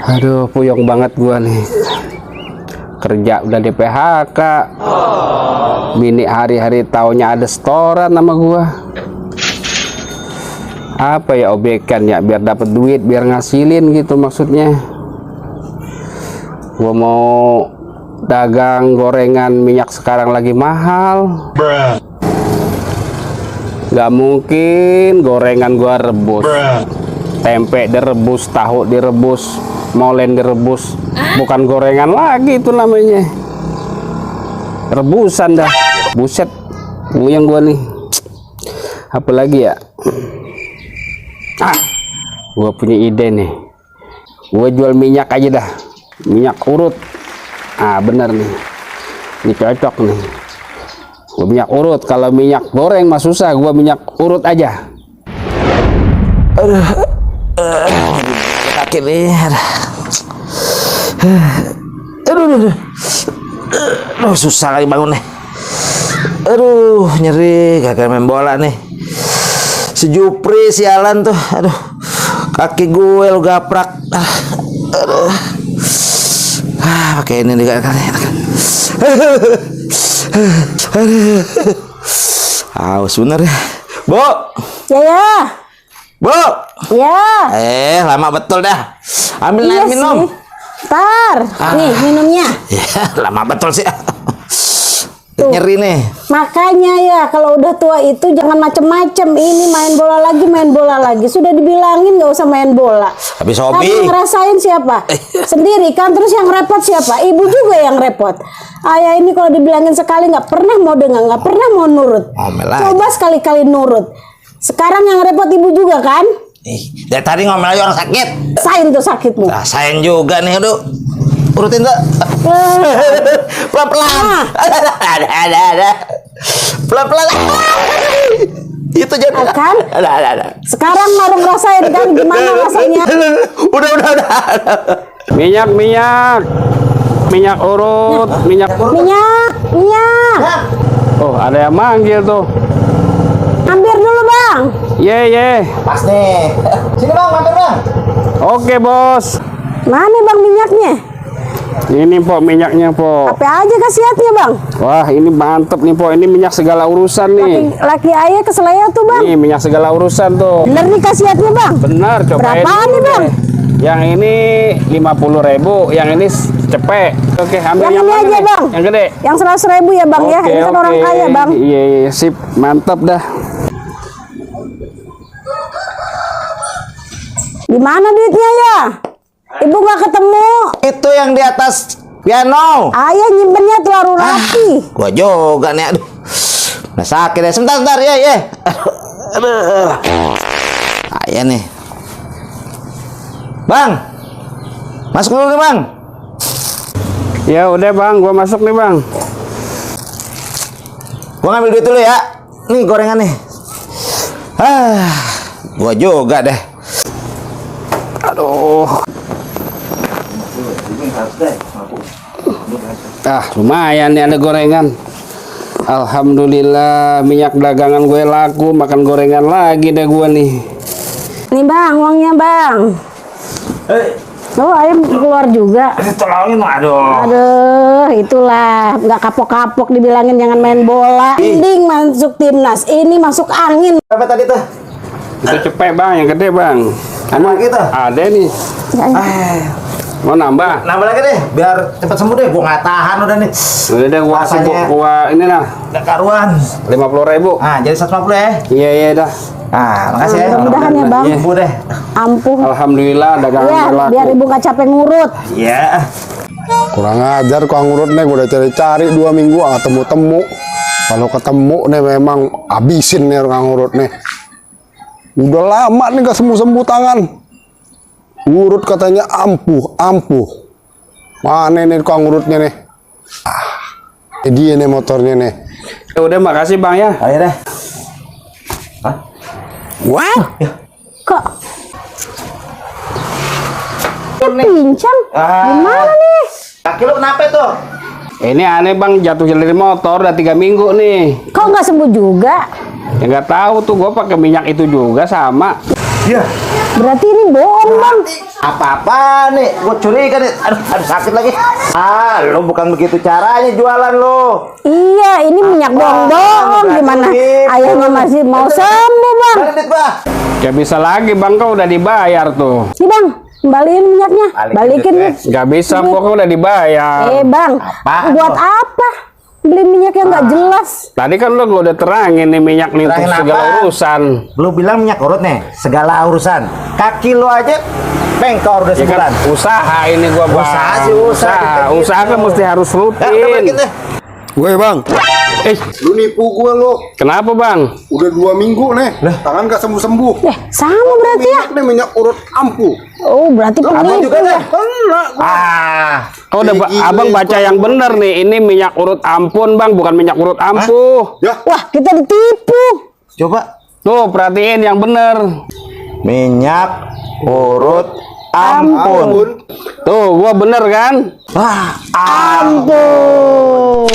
Aduh, puyeng banget gua nih. Kerja udah di PHK. Bini hari-hari taunya ada setoran sama gua. Apa ya obekan ya biar dapat duit, biar ngasilin gitu maksudnya. Gua mau dagang gorengan, minyak sekarang lagi mahal. Gak mungkin gorengan gua rebus. Tempe direbus, tahu direbus, molen direbus, bukan gorengan lagi itu namanya, rebusan dah. Buset, puyeng gua nih. Apalagi ya, gua punya ide nih. Gua jual minyak aja dah, minyak urut. Bener nih, ini cocok nih. Gua minyak urut. Kalau minyak goreng mah susah, gua minyak urut aja. Kaki nih, aduh, susah kali bangun nih. Aduh, nyeri, gagal main bola nih. Si Jupri sialan tuh, aduh, kaki gue lu gaprak. Aduh, pakai ini nih kali. Aus bener ya, Bu. Ya. Bu. Ya. Lama betul dah. Ambil air minum. Ntar, nih minumnya. Ya, lama betul sih. Nyeri nih. Makanya ya, kalau udah tua itu jangan macem-macem. Ini main bola lagi. Sudah dibilangin nggak usah main bola. Habis hobi. Tapi ngerasain siapa? Sendiri kan. Terus yang repot siapa? Ibu juga yang repot. Ayah ini kalau dibilangin sekali nggak pernah mau dengar, nggak pernah mau nurut. Coba sekali-kali nurut. Sekarang yang repot ibu juga kan? Dari tadi ngomel aja orang sakit. Rasain tuh sakitmu. Rasain juga nih, aduh. Urutin tuh. Pelan-pelan. Ada. Pelan-pelan. Itu jadi. Kan? Ada. Sekarang baru ngerasain kan gimana rasanya? Udah. Minyak urut, minyak. Oh, ada yang manggil tuh. Hampir dulu, Bang. Ye. Pas nih. Sini Bang, mampir Bang. Oke, Bos. Mana Bang minyaknya? Ini Po minyaknya Po. Apa aja khasiatnya Bang? Wah, ini mantep nih Po. Ini minyak segala urusan nih. Laki ayah keselaya tuh Bang. Ini minyak segala urusan tuh. Bener nih khasiatnya Bang? Benar, cobain. Berapaan nih Bang? Yang ini 50.000, yang ini cepet. Oke, ambil yang ini mana aja nih? Bang. Yang gede. Yang 100.000 ya Bang ya. Ini kan orang kaya Bang. Iya, sip, mantap dah. Gimana duitnya ya? Ibu nggak ketemu. Itu yang di atas piano. Ayah nyimpennya terlalu rapi. Gua juga nih, aduh. Nah sakit ya. Sebentar ya. Aduh. Ayah nih. Bang. Masuk dulu nih Bang. Ya udah Bang, gua masuk nih Bang. Gua ngambil duit dulu ya. Nih gorengan nih. Gua juga deh. Aduh. Lumayan nih ada gorengan. Alhamdulillah minyak dagangan gue laku, makan gorengan lagi deh gue nih. Nih Bang, uangnya Bang. Ayam keluar juga. Tolongin, aduh. Aduh, itulah nggak kapok-kapok dibilangin jangan main bola. Mending masuk timnas. Ini masuk angin. Berapa tadi tuh? Itu cepet Bang, yang gede Bang. Emang gitu? Ada nih. Mau nambah? Nambah lagi deh, biar cepat sembuh deh. Gua nggak tahan udah nih. Udah deh gua sibuk, gua ini nah. Udah karuan. 50.000. Jadi 150 ya. Iya dah. Makasih ya. Mudah-mudahan ya Bang. Sembuh deh. Ampuh. Alhamdulillah dagangan Ya, laku. biar ibu nggak capek ngurut. Iya. Kurang ajar kok ngurut nih, gue udah cari-cari 2 minggu nggak temu-temu. Kalau ketemu nih memang habisin nih orang ngurut nih. Udah lama nih gak sembuh-sembuh tangan. Ngurut katanya ampuh. Mana nih kok ngurutnya nih? Dia nih motornya nih. Ya udah makasih Bang ya. Ayo deh. Wah. Kok? Pincang? Gimana nih? Kaki lu kenapa tuh? Ini aneh Bang, jatuh dari motor udah 3 minggu nih. Kok nggak sembuh juga? Ya nggak tahu tuh, gue pakai minyak itu juga sama. Iya. Berarti ini bohong, Bang. Apa-apa nih? Gue curiga nih. Aduh, sakit lagi. Lo bukan begitu caranya jualan lo. Iya, ini minyak bohong-bohong. Gimana? Ayahnya masih mau sembuh, Bang. Gak bisa lagi bang, kau udah dibayar tuh. Nih, Bang, kembaliin minyaknya. Balikin. Gak bisa, pokoknya udah dibayar. Bang, buat apa? Beli minyak yang nggak jelas. Tadi kan lo udah terangin nih minyak nih untuk Terangin segala apa? urusan. Lo bilang minyak urut nih, segala urusan. Kaki lo aja bengkor udah Ya kan, sebulan. usaha ini gua bang. Usaha sih, usaha. Usaha kan mesti harus Ya, udah balikin rutin. deh. Gue bang, lu nipu gue lo. Kenapa bang? Udah 2 minggu nih, tangan gak sembuh-sembuh. Sama berarti ya. Minyak nih minyak urut ampuh. Oh, berarti Abang juga penipu ya. deh. Oh, udah Gini, abang baca yang bener nih. Ini minyak urut ampun bang, bukan minyak urut ampuh. Ya, Wah, kita ditipu. Coba. Tuh perhatiin yang bener. Minyak urut ampun. Tuh gua bener kan? Wah, Ampun.